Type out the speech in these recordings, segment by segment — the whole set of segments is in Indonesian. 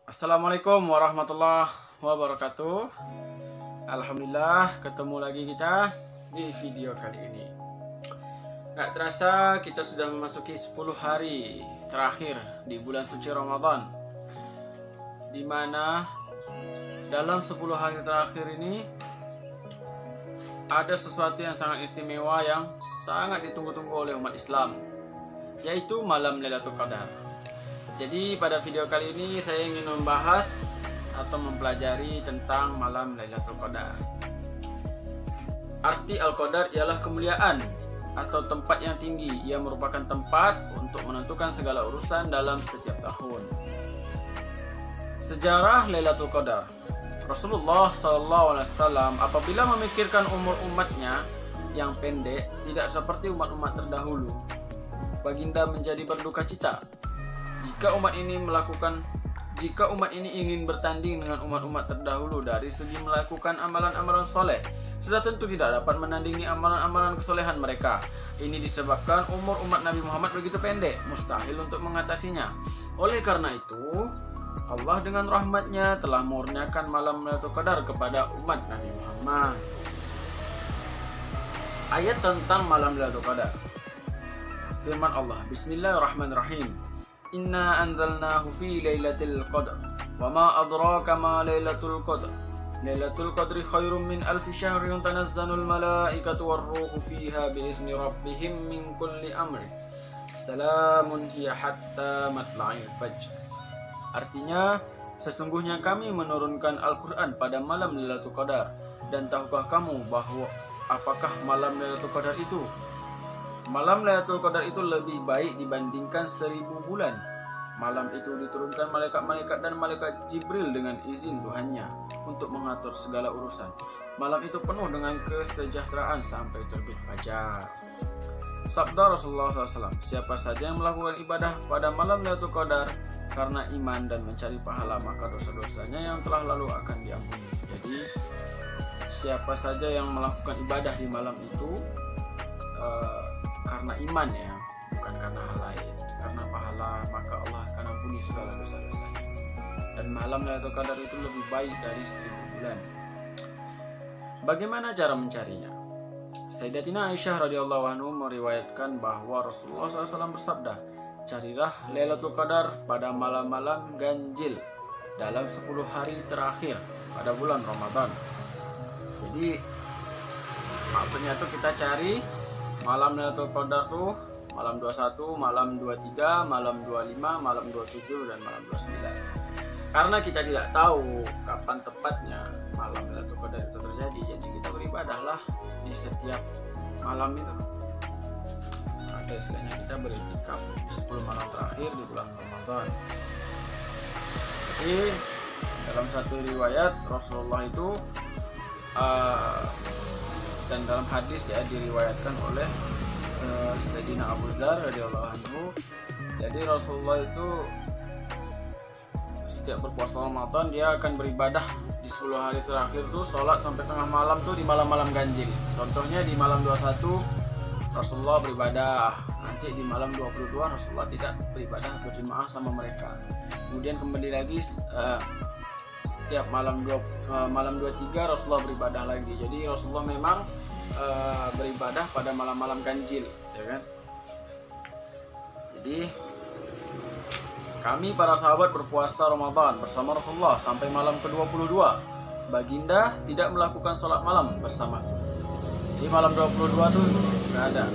Assalamualaikum warahmatullahi wabarakatuh. Alhamdulillah ketemu lagi kita di video kali ini. Gak terasa kita sudah memasuki 10 hari terakhir di bulan suci Ramadan, dimana dalam 10 hari terakhir ini ada sesuatu yang sangat istimewa yang sangat ditunggu-tunggu oleh umat Islam, yaitu malam Lailatul Qadar. Jadi pada video kali ini saya ingin membahas atau mempelajari tentang malam Lailatul Qadar. Arti Al-Qadar ialah kemuliaan atau tempat yang tinggi. Ia merupakan tempat untuk menentukan segala urusan dalam setiap tahun. Sejarah Lailatul Qadar. Rasulullah SAW apabila memikirkan umur umatnya yang pendek, tidak seperti umat-umat terdahulu, baginda menjadi berduka cita. Jika umat ini ingin bertanding dengan umat-umat terdahulu dari segi melakukan amalan-amalan soleh, sudah tentu tidak dapat menandingi amalan-amalan kesolehan mereka. Ini disebabkan umur umat Nabi Muhammad begitu pendek, mustahil untuk mengatasinya. Oleh karena itu, Allah dengan rahmatnya telah mengurniakan malam Lailatul Qadar kepada umat Nabi Muhammad. Ayat tentang malam Lailatul Qadar. Firman Allah, Bismillahirrahmanirrahim. Inna anzalnahu fi lailatul qadar wa ma adraka ma lailatul qadar lailatul qadri khairum min alfi syahrin tanazzalul malaikatu warruhu fiha biizni rabbihim min kulli amrin salamun hiya hatta matla'il fajr. Artinya, sesungguhnya kami menurunkan Al-Quran pada malam Lailatul Qadar. Dan tahukah kamu bahwa apakah malam Lailatul Qadar itu? Malam Lailatul Qadar itu lebih baik dibandingkan 1000 bulan. Malam itu diturunkan malaikat-malaikat dan malaikat Jibril dengan izin Tuhannya untuk mengatur segala urusan. Malam itu penuh dengan kesejahteraan sampai terbit fajar. Sabda Rasulullah SAW, siapa saja yang melakukan ibadah pada malam Lailatul Qadar karena iman dan mencari pahala, maka dosa-dosanya yang telah lalu akan diampuni. Jadi, siapa saja yang melakukan ibadah di malam itu karena iman, ya, bukan karena hal lain, karena pahala, maka Allah akan ampuni segala dosa-dosanya. Dan malam Lailatul Qadar itu lebih baik dari 1000 bulan. Bagaimana cara mencarinya? Sayyidatina Aisyah radhiyallahu anha meriwayatkan bahwa Rasulullah SAW bersabda, carilah Lailatul Qadar pada malam-malam ganjil dalam 10 hari terakhir pada bulan Ramadan. Jadi maksudnya tuh kita cari malam Lailatul Qadar tuh malam 21, malam 23, malam 25, malam 27 dan malam 29. Karena kita tidak tahu kapan tepatnya malam Lailatul Qadar itu terjadi, jadi kita beribadahlah di setiap malam itu. Ada istilahnya kita beriktikaf di 10 malam terakhir di bulan Ramadan. Jadi dalam satu riwayat Rasulullah itu dan dalam hadis, ya, diriwayatkan oleh Sayyidina Abu Dzar radhiyallahu anhu. Jadi Rasulullah itu setiap berpuasa Ramadan dia akan beribadah di 10 hari terakhir tuh, sholat sampai tengah malam tuh di malam-malam ganjil. Contohnya di malam 21 Rasulullah beribadah, nanti di malam 22 Rasulullah tidak beribadah, berjemaah sama mereka. Kemudian kembali lagi setiap malam 23 Rasulullah beribadah lagi. Jadi Rasulullah memang beribadah pada malam-malam ganjil, ya kan? Jadi kami para sahabat berpuasa Ramadan bersama Rasulullah sampai malam ke-22. Baginda tidak melakukan sholat malam bersama. Di malam 22 tuh nggak ada.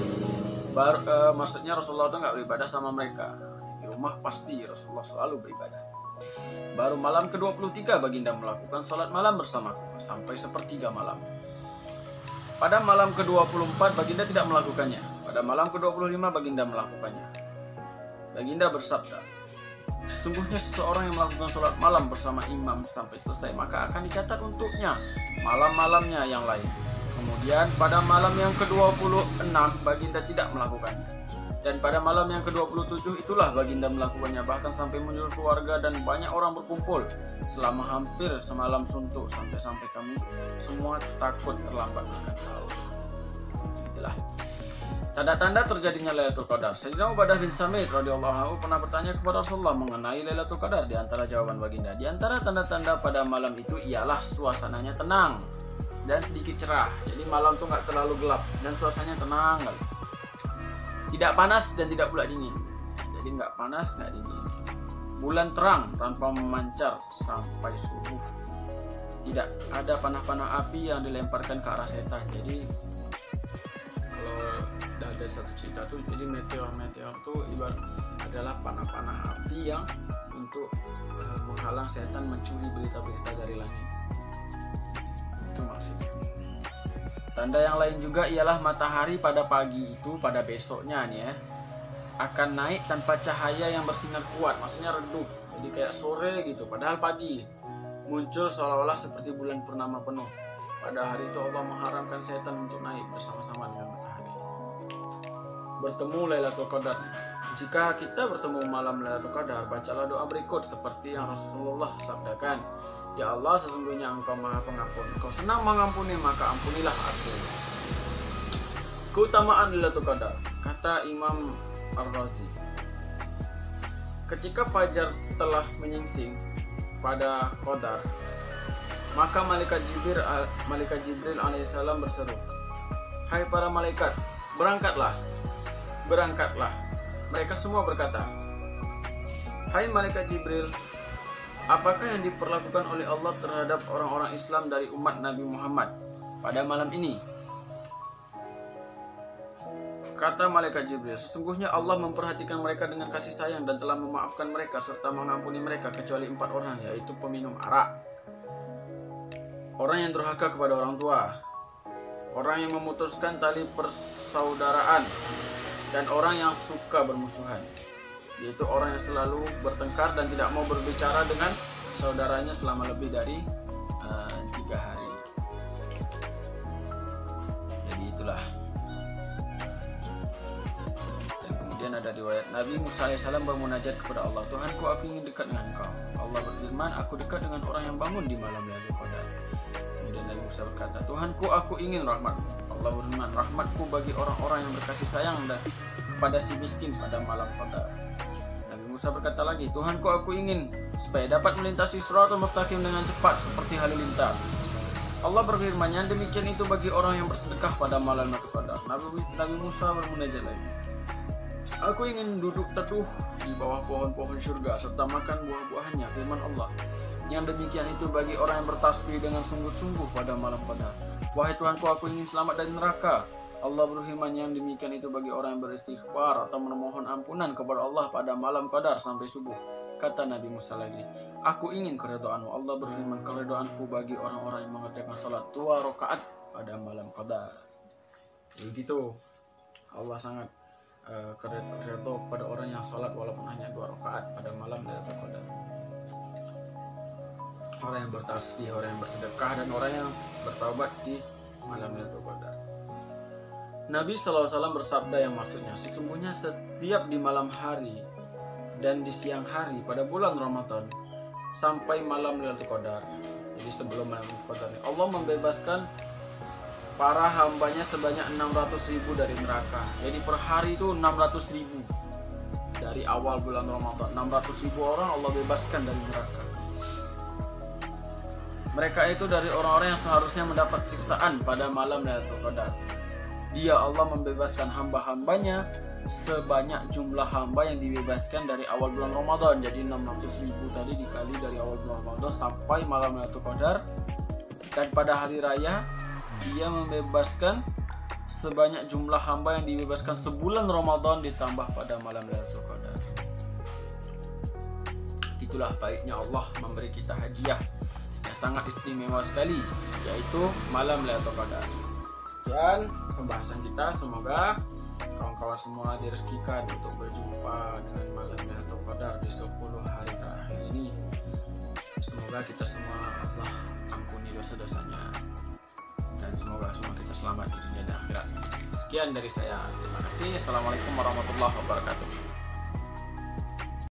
Maksudnya Rasulullah tuh nggak beribadah sama mereka. Di rumah pasti Rasulullah selalu beribadah. Baru malam ke-23 baginda melakukan sholat malam bersamaku sampai sepertiga malam. Pada malam ke-24 baginda tidak melakukannya. Pada malam ke-25 baginda melakukannya. Baginda bersabda, sesungguhnya seseorang yang melakukan sholat malam bersama imam sampai selesai, maka akan dicatat untuknya malam-malamnya yang lain. Kemudian pada malam yang ke-26 baginda tidak melakukannya. Dan pada malam yang ke-27 itulah baginda melakukannya, bahkan sampai menyuruh keluarga dan banyak orang berkumpul selama hampir semalam suntuk, sampai kami semua takut terlambat makan sahur. Itulah. Tanda-tanda terjadinya Lailatul Qadar. Sayyidina Ubadah bin Samit radhiyallahu anhu pernah bertanya kepada Rasulullah mengenai Lailatul Qadar. Di antara jawaban baginda, di antara tanda-tanda pada malam itu ialah suasananya tenang dan sedikit cerah. Jadi malam tuh nggak terlalu gelap dan suasananya tenang, tidak panas dan tidak pula dingin. Jadi nggak panas nggak dingin. Bulan terang tanpa memancar sampai subuh. Tidak ada panah-panah api yang dilemparkan ke arah setan. Jadi kalau ada satu cerita tuh, jadi meteor tuh ibarat adalah panah-panah api yang untuk menghalang setan mencuri berita-berita dari langit. Itu maksudnya. Tanda yang lain juga ialah matahari pada pagi itu, pada besoknya nih ya, akan naik tanpa cahaya yang bersinar kuat, maksudnya redup. Jadi kayak sore gitu, padahal pagi muncul seolah-olah seperti bulan purnama penuh. Pada hari itu Allah mengharamkan setan untuk naik bersama-sama dengan matahari. Bertemu Lailatul Qadar. Jika kita bertemu malam Lailatul Qadar, bacalah doa berikut seperti yang Rasulullah sabdakan. Ya Allah, sesungguhnya Engkau Maha Pengampun. Engkau senang mengampuni, maka ampunilah aku. Keutamaan Lailatul Qadar. Kata Imam Ar-Razi, ketika fajar telah menyingsing pada Qadar, maka malaikat Jibril alaihissalam berseru, "Hai para malaikat, berangkatlah. Berangkatlah." Mereka semua berkata, "Hai malaikat Jibril, apakah yang diperlakukan oleh Allah terhadap orang-orang Islam dari umat Nabi Muhammad pada malam ini?" Kata malaikat Jibril, "Sesungguhnya Allah memperhatikan mereka dengan kasih sayang dan telah memaafkan mereka serta mengampuni mereka kecuali 4 orang, yaitu peminum arak, orang yang durhaka kepada orang tua, orang yang memutuskan tali persaudaraan, dan orang yang suka bermusuhan, yaitu orang yang selalu bertengkar dan tidak mau berbicara dengan saudaranya selama lebih dari 3 hari. Jadi itulah. Dan kemudian ada riwayat Nabi Musa AS bermunajat kepada Allah, "Tuhanku, aku ingin dekat dengan Engkau." Allah berfirman, "Aku dekat dengan orang yang bangun di malam Lailatul Qadar." Kemudian Nabi Musa berkata, "Tuhanku, aku ingin rahmat." Allah berfirman, "Rahmatku bagi orang-orang yang berkasih sayang dan kepada si miskin pada malam Qadar." Nabi Musa berkata lagi, "Tuhanku, aku ingin supaya dapat melintasi Shiratal Mustaqim dengan cepat seperti halilintar." Allah berfirman, "Yang demikian itu bagi orang yang bersedekah pada malam Qadar." Nabi Musa bermunajat lagi, "Aku ingin duduk teduh di bawah pohon-pohon surga serta makan buah-buahannya." Firman Allah, "Yang demikian itu bagi orang yang bertasbih dengan sungguh-sungguh pada malam Qadar." "Wahai Tuhanku, aku ingin selamat dari neraka." Allah berfirman, "Yang demikian itu bagi orang yang beristighfar atau memohon ampunan kepada Allah pada malam Qadar sampai subuh." Kata Nabi Musa lagi, "Aku ingin keridhaanmu." Allah berfirman, "Keridhaanku bagi orang-orang yang mengerjakan salat 2 rakaat pada malam Qadar." Begitu Allah sangat keridha kepada orang yang salat walaupun hanya 2 rakaat pada malam Lailatul Qadar. Orang yang bertasbih, orang yang bersedekah, dan orang yang bertaubat di malam Lailatul Qadar. Nabi SAW bersabda yang maksudnya, "Sesungguhnya setiap di malam hari dan di siang hari pada bulan Ramadan sampai malam Lailatul Qadar," jadi sebelum malam Lailatul Qadar, Allah membebaskan para hambanya sebanyak 600.000 dari neraka. Jadi per hari itu 600.000 dari awal bulan Ramadan. 600.000 orang Allah bebaskan dari neraka. Mereka itu dari orang-orang yang seharusnya mendapat siksaan pada malam Lailatul Qadar. Dia Allah membebaskan hamba-hambanya sebanyak jumlah hamba yang dibebaskan dari awal bulan Ramadan. Jadi 600.000 tadi dikali dari awal bulan Ramadan sampai malam Lailatul Qadar. Dan pada hari raya dia membebaskan sebanyak jumlah hamba yang dibebaskan sebulan Ramadan ditambah pada malam Lailatul Qadar. Itulah baiknya Allah memberi kita hadiah yang sangat istimewa sekali, yaitu malam Lailatul Qadar. Sekian pembahasan kita, semoga kawan-kawan semua direzekikan untuk berjumpa dengan malam Lailatul Qadar di 10 hari terakhir ini. Semoga kita semua Allah ampuni dosa-dosanya, dan semoga semua kita selamat di dunia dan akhirat. Sekian dari saya, terima kasih. Assalamualaikum warahmatullahi wabarakatuh.